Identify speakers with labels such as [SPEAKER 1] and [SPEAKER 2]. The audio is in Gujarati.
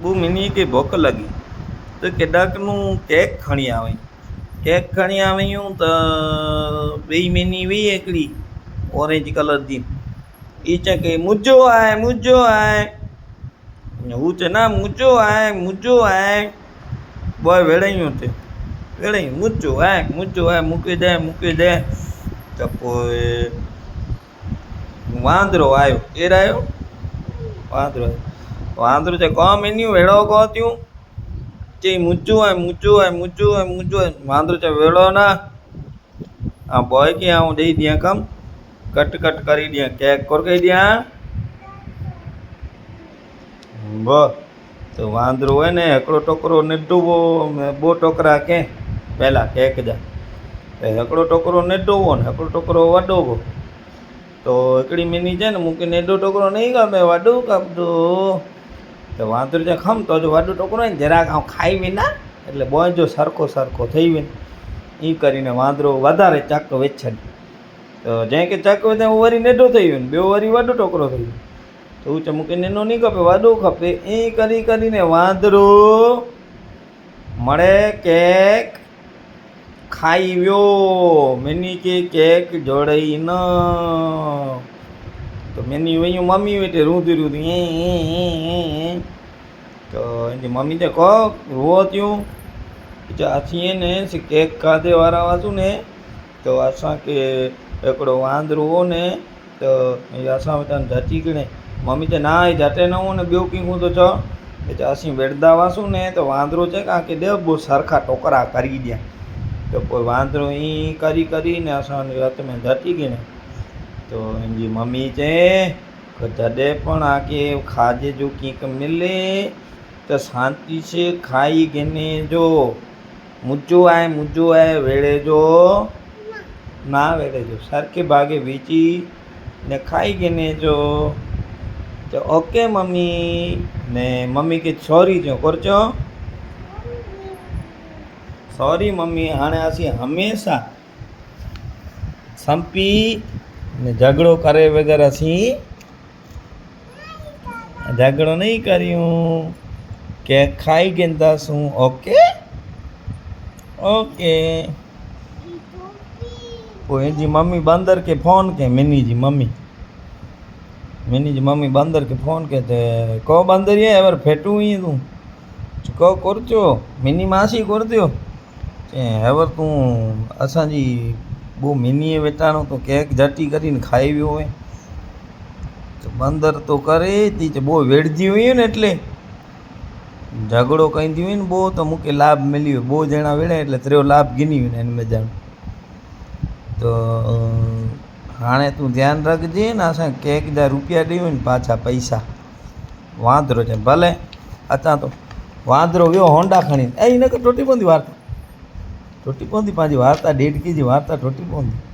[SPEAKER 1] બહુ મિની કે ભૂખ લાગી તો કેડાકનું કેક ખણી આવે કેક ખણી આવ્યું તો બે મિની વી એકડી ઓરેન્જ કલર જી એ છે કે મુજો આય હું છે ના મુજો આય બોય વેળાયું તે વેળાયું મુજો આય મૂકી દે તો કોઈ વાંદરો આવ્યો વાંદરો છે કો મિન્યું વેળો કો ત્યું તે મુજો આય વાંદરો છે વેળો ના આ બોય કે હું દઈ દિયા કમ કટ કરી દિયા કેક કોર કહી દિયા તો વાંદરો હોય ને એકડો ટોકરો નેડો બો ટોકરા કે પહેલા કેક જા એકડો ટોકરો નેડો ને એકડો ટોકરો વડો તો એકડી મિની છે ને મૂકીને નેડો ટોકરો નહીં ગમે વાડું કાપજો તો વાંદરો છે ખમ તો જો વાડું ટોકરો ને જરાક આમ ખાઈ વિના એટલે બોજો સરખો થઈ વિને એ કરીને વાંદરો વધારે ચાકો વેચે તો જ્યાં કે ચાકો ત્યાં વરી નેડો થઈ ગયો ને બે વરી વાડો ટોકરો થઈ ગયો તો હું મૂકીને એનો નહીં ખપે વાડો ખપે એ કરીને વાંદરો મળે કેક ખાઈ વ્યો મેની કે કેક જોડાઈ ન તો મેની વયું મમ્મી વેટે રૂધી તો એની મમ્મી તે કહો રો ત્યું આથી ને કેક ખાધે વાળા વાંચું ને તો આશા કે એકડો વાંદરો હો ને તો આશા તને જાતી ગણે મમ્મી તે ના જાતે ન હું ને બેવ કીધું તો છો એટલે અસી વેડદા વાંચું ને તો વાંદરો છે કારણ કે દેવ બહુ સરખા ટોકરા કરી દે તો કોઈ વાંદરો એ કરીને આસાની વાત મેં જાતી ગઈ ને તો એની મમ્મી છે જડે પણ આ કે ખાજે જો કંઈક મિલે તો શાંતિ છે ખાઈ ગઈને જો મુજો આય વેળે જો ના વેળે જો સરખે ભાગે વીચી ને ખાઈ ગઈને જો તો ઓકે મમ્મી ને મમ્મી કે સોરી જો કરજો સોરી મમ્મી હાણે આસી હંમેશા સંપી ને ઝઘડો કરે વગર અસી ઝઘડો નહીં કર્યું કે ખાઈ ગેંદા શું ઓકે એની મમ્મી બંદર કે ફોન કે મિની जी मम्मी बंदर के फोन के थे को बंदर ये एवर फेटू ही तू को करचो मिनी मासी कर दियो एवर तू असांजी बो मिनी वेटाणो तो केक जटी करीने खाई वियो होय तो बंदर तो करे ती बो वेड़जी हुई ने एटले झगड़ो कई दी हुई ने बो तो मुके लाभ मिलियो बो जणा वेड़े एटले तेरो लाभ गिनी ने में जाण तो हाणे तू ध्यान रखजे ने असां केक जा रुपया ॾेई ने पाछा पैसा वांदरो छे भले अचां तो वांदरो वियो होंडा खणी ए इन टोटी पवंदी वार्ता टोटी पवंदी पंहिंजी वार्ता 1.5 जी वार्ता टोटी पवंदी।